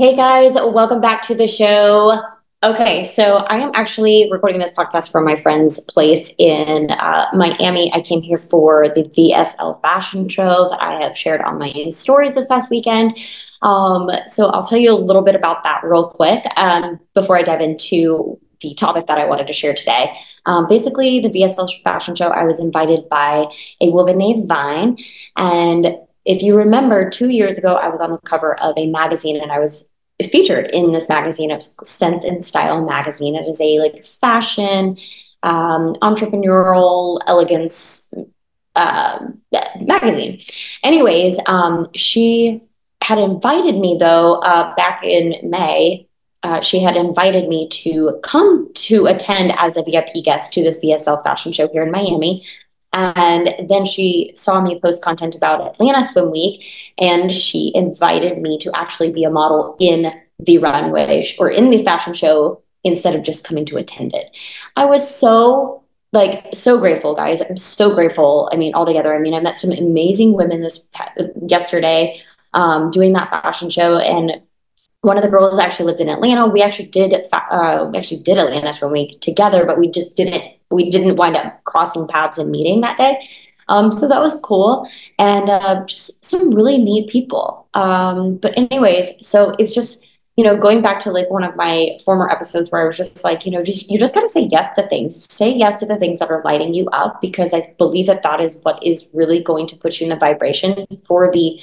Hey guys, welcome back to the show. Okay, so I am actually recording this podcast from my friend's place in Miami. I came here for the VSL Fashion Show that I have shared on my stories this past weekend. So I'll tell you a little bit about that real quick before I dive into the topic that I wanted to share today. Basically, the VSL Fashion Show, I was invited by a woman named Vine, and if you remember, 2 years ago, I was on the cover of a magazine and I was featured in this magazine of Sense and Style magazine. It is a like fashion, entrepreneurial elegance uh, magazine. Anyways, she had invited me though back in May. She had invited me to come to attend as a VIP guest to this VSL fashion show here in Miami. And then she saw me post content about Atlanta Swim Week, and she invited me to actually be a model in the runway or in the fashion show instead of just coming to attend it. I was so grateful, guys. I'm so grateful. I mean, altogether. I mean, I met some amazing women yesterday doing that fashion show, and one of the girls actually lived in Atlanta. We actually did Atlanta for a week together, but we didn't wind up crossing paths and meeting that day. So that was cool, and just some really neat people. But anyways, so it's just going back to like one of my former episodes where I was just like, you just gotta say yes to things. Say yes to the things that are lighting you up, because I believe that that is what is really going to put you in the vibration for the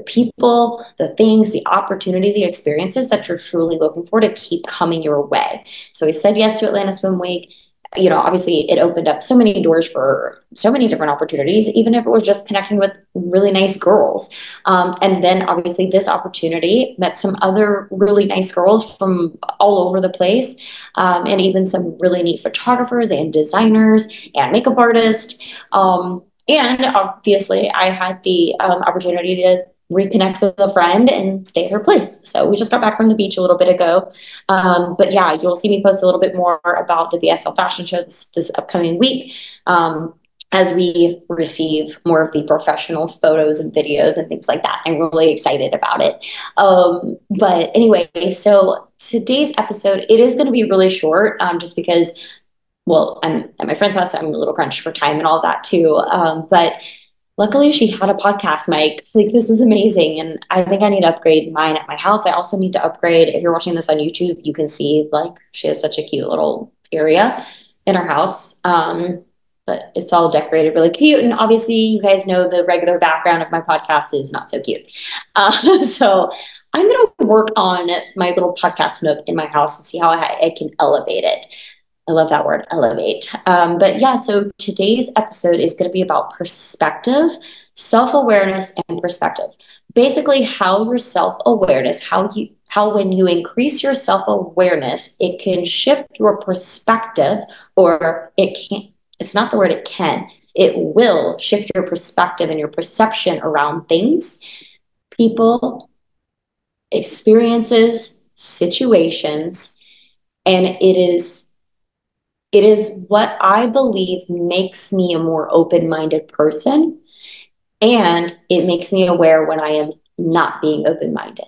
people, the things, the opportunity, the experiences that you're truly looking for to keep coming your way. So I said yes to Atlanta Swim Week. Obviously it opened up so many doors for so many different opportunities, even if it was just connecting with really nice girls. And then obviously this opportunity met some other really nice girls from all over the place, and even some really neat photographers and designers and makeup artists. And obviously I had the opportunity to reconnect with a friend and stay at her place. So we just got back from the beach a little bit ago. But yeah, you'll see me post a little bit more about the VSL fashion show this upcoming week, as we receive more of the professional photos and videos and things like that. I'm really excited about it. But anyway, so today's episode, it is going to be really short, just because, well, I'm at my friend's house. So I'm a little crunched for time and all that too. But luckily, she had a podcast mic. Like, this is amazing. And I think I need to upgrade mine at my house. I also need to upgrade. If you're watching this on YouTube, you can see like she has such a cute little area in her house. But it's all decorated really cute. And obviously, you guys know the regular background of my podcast is not so cute. So I'm going to work on my little podcast nook in my house and see how I can elevate it. I love that word, elevate. But yeah, so today's episode is going to be about perspective, self-awareness, and perspective. Basically, how your self-awareness, how when you increase your self-awareness, it can shift your perspective, or it can, it's not the word it can, it will shift your perspective and your perception around things, people, experiences, situations, and it is what I believe makes me a more open-minded person, and it makes me aware when I am not being open-minded.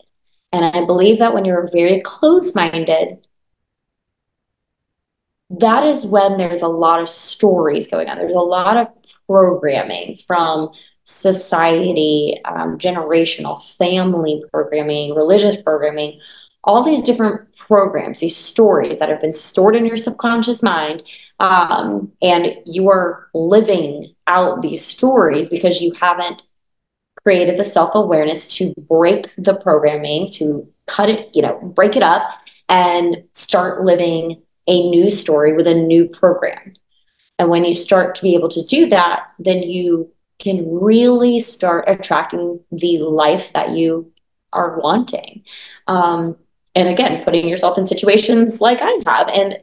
And I believe that when you're very close-minded, that is when there's a lot of stories going on. There's a lot of programming from society, generational family programming, religious programming, all these different programs, these stories that have been stored in your subconscious mind. And you are living out these stories because you haven't created the self awareness to break the programming, to cut it, break it up and start living a new story with a new program. And when you start to be able to do that, then you can really start attracting the life that you are wanting. And again, putting yourself in situations like I have. And,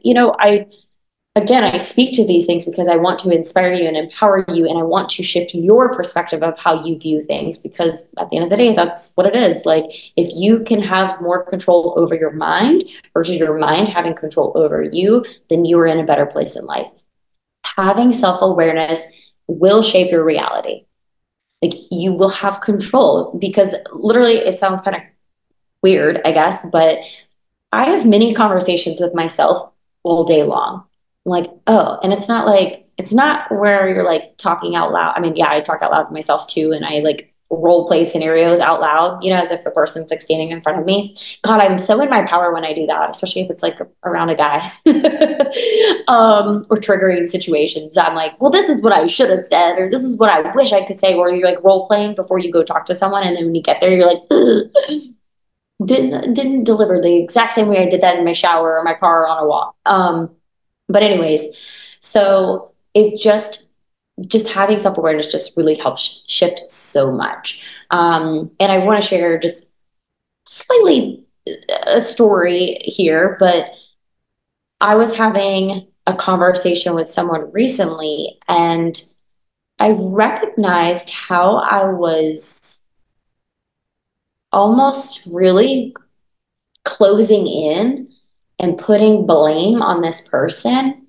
I speak to these things because I want to inspire you and empower you, and I want to shift your perspective of how you view things, because at the end of the day, that's what it is. Like, if you can have more control over your mind versus your mind having control over you, then you are in a better place in life. Having self-awareness will shape your reality. Like, you will have control, because literally it sounds kind of weird, I guess, but I have many conversations with myself all day long. Like, oh, and it's not where you're like talking out loud. I mean, yeah, I talk out loud to myself too, and I like role play scenarios out loud, as if the person's like standing in front of me. God, I'm so in my power when I do that, especially if it's like around a guy. Or triggering situations. I'm like, well, this is what I should have said, or this is what I wish I could say, or you're like role playing before you go talk to someone, and then when you get there, you're like, didn't deliver the exact same way I did that in my shower or my car or on a walk. But anyways, so it just having self-awareness just really helps shift so much. And I want to share just slightly a story here, but I was having a conversation with someone recently, and I recognized how I was almost really closing in and putting blame on this person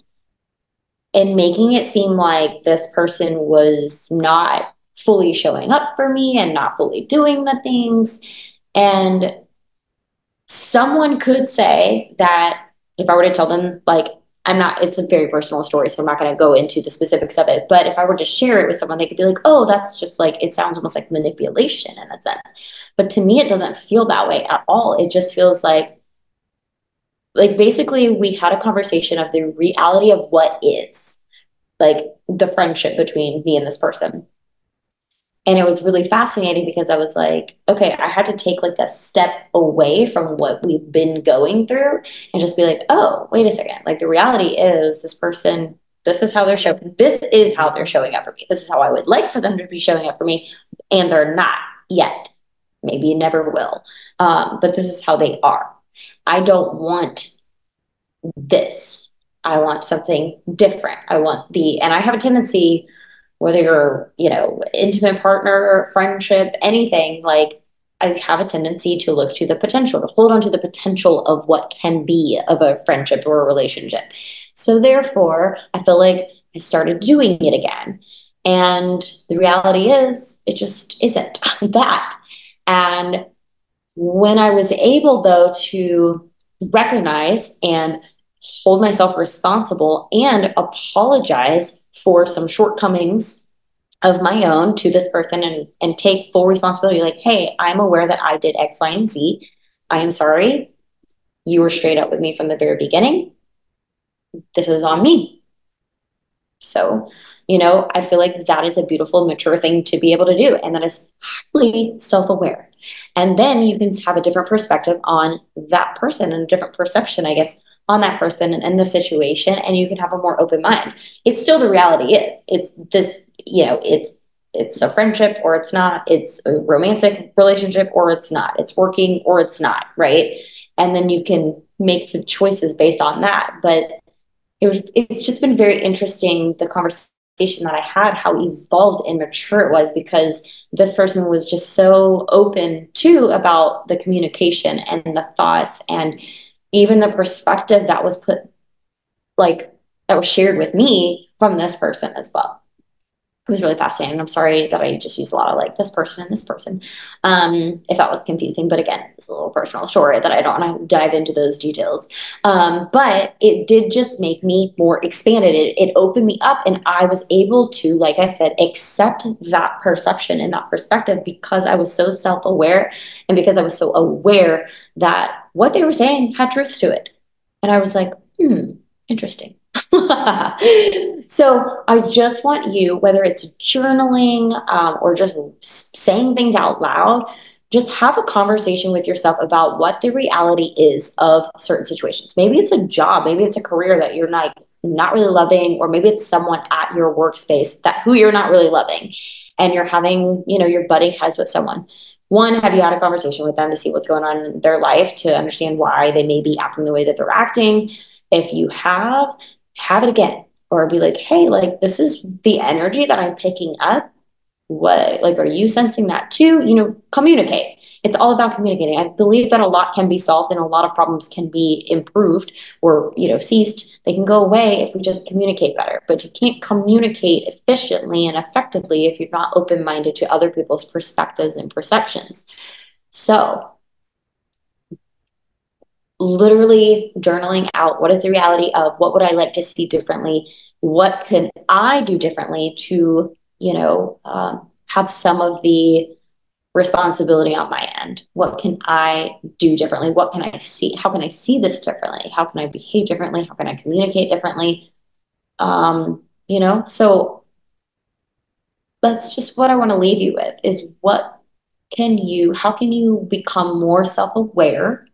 and making it seem like this person was not fully showing up for me and not fully doing the things. And someone could say that if I were to tell them, like, I'm not, it's a very personal story, so I'm not going to go into the specifics of it. But if I were to share it with someone, they could be like, oh, that's just like, it sounds almost like manipulation in a sense. But to me, it doesn't feel that way at all. It just feels like basically we had a conversation of the reality of what is, like the friendship between me and this person. And it was really fascinating because I was like, okay, I had to take like a step away from what we've been going through and just be like, oh, wait a second. Like the reality is this person, this is how they're showing up for me. This is how I would like for them to be showing up for me. And they're not yet. Maybe never will. But this is how they are. I don't want this. I want something different. And I have a tendency, whether you're, intimate partner, friendship, anything, like I have a tendency to look to the potential, to hold on to the potential of what can be of a friendship or a relationship. So therefore, I feel like I started doing it again. And the reality is, it just isn't that. And when I was able, though, to recognize and hold myself responsible and apologize for some shortcomings of my own to this person and take full responsibility, like, hey, I'm aware that I did X, Y, and Z. I am sorry. You were straight up with me from the very beginning. This is on me. So, I feel like that is a beautiful, mature thing to be able to do. And that is highly self-aware. And then you can have a different perspective on that person and a different perception, I guess, on that person and the situation. And you can have a more open mind. It's still the reality is it's this, it's a friendship or it's not. It's a romantic relationship or it's not. It's working or it's not. Right. And then you can make the choices based on that. But it's just been very interesting, the conversation that I had, how evolved and mature it was, because this person was just so open too about the communication and the thoughts and even the perspective that was that was shared with me from this person as well. It was really fascinating. I'm sorry that I just used a lot of like this person and this person. If that was confusing, but again, it's a little personal story that I don't want to dive into those details. But it did just make me more expanded. It opened me up, and I was able to, like I said, accept that perception and that perspective because I was so self-aware and because I was so aware that what they were saying had truth to it. And I was like, interesting. So I just want you, whether it's journaling or just saying things out loud, just have a conversation with yourself about what the reality is of certain situations. Maybe it's a job, maybe it's a career that you're not really loving, or maybe it's someone at your workspace who you're not really loving, and you're having, you're butting heads with someone. One, have you had a conversation with them to see what's going on in their life, to understand why they may be acting the way that they're acting? If you have it again, or be like, hey, like, this is the energy that I'm picking up. What, like, are you sensing that too? Communicate. It's all about communicating. I believe that a lot can be solved and a lot of problems can be improved or, ceased. They can go away if we just communicate better. But you can't communicate efficiently and effectively if you're not open-minded to other people's perspectives and perceptions. So literally journaling out, what is the reality of, what would I like to see differently? What can I do differently to, have some of the responsibility on my end? What can I do differently? What can I see? How can I see this differently? How can I behave differently? How can I communicate differently? So that's just what I want to leave you with is how can you become more self-aware,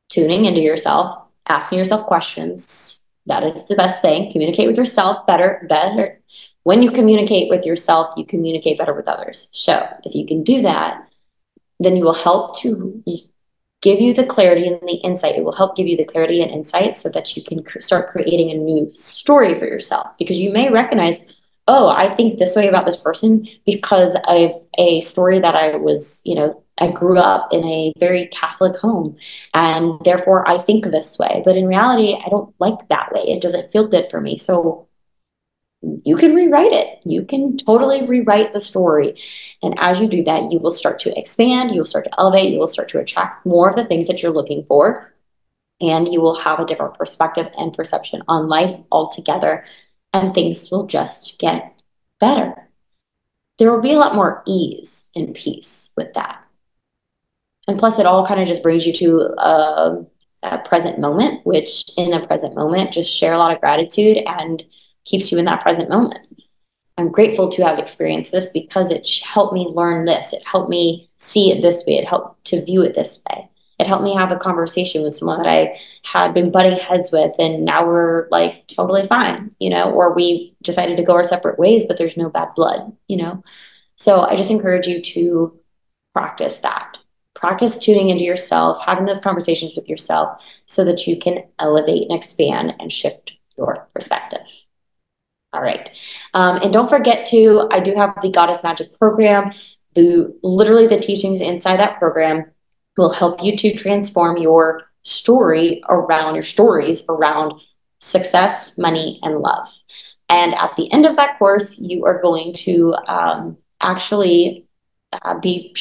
tuning into yourself, asking yourself questions. That is the best thing. Communicate with yourself better. When you communicate with yourself, you communicate better with others. So if you can do that, then you will help to give you the clarity and the insight. It will help give you the clarity and insight so that you can start creating a new story for yourself, because you may recognize, oh, I think this way about this person because of a story that I grew up in a very Catholic home, and therefore I think this way. But in reality, I don't like that way. It doesn't feel good for me. So you can rewrite it. You can totally rewrite the story. And as you do that, you will start to expand, you will start to elevate, you will start to attract more of the things that you're looking for. And you will have a different perspective and perception on life altogether. And things will just get better. There will be a lot more ease and peace with that. And plus, it all kind of just brings you to a present moment, which in the present moment, just share a lot of gratitude and keeps you in that present moment. I'm grateful to have experienced this because it helped me learn this. It helped me see it this way. It helped to view it this way. It helped me have a conversation with someone that I had been butting heads with, and now we're like totally fine, or we decided to go our separate ways, but there's no bad blood. So I just encourage you to practice that. Practice tuning into yourself, having those conversations with yourself so that you can elevate and expand and shift your perspective. All right. And don't forget I do have the Goddess Magic program. Literally the teachings inside that program will help you to transform your stories around success, money, and love. And at the end of that course, you are going to actually be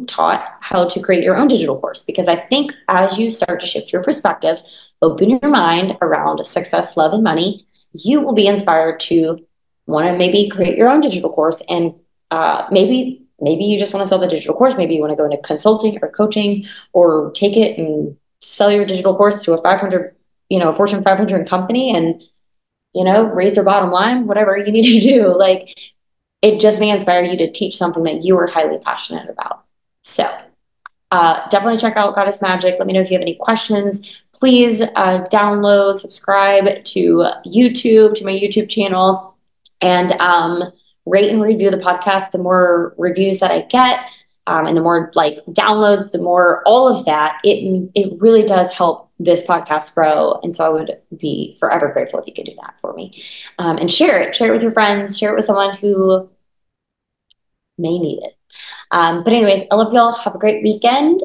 taught how to create your own digital course. Because I think as you start to shift your perspective, open your mind around success, love, and money, you will be inspired to want to maybe create your own digital course. And maybe you just want to sell the digital course. Maybe you want to go into consulting or coaching, or take it and sell your digital course to a Fortune 500 company and, raise their bottom line, whatever you need to do. Like, it just may inspire you to teach something that you are highly passionate about. So definitely check out Goddess Magic. Let me know if you have any questions. Please download, subscribe to YouTube, to my YouTube channel, and rate and review the podcast. The more reviews that I get, and the more downloads, the more all of that, it really does help this podcast grow. And so I would be forever grateful if you could do that for me. And share it with your friends, share it with someone who may need it. But anyways, I love y'all. Have a great weekend,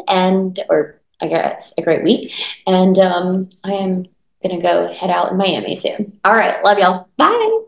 or I guess a great week. And I am going to go head out in Miami soon. All right. Love y'all. Bye.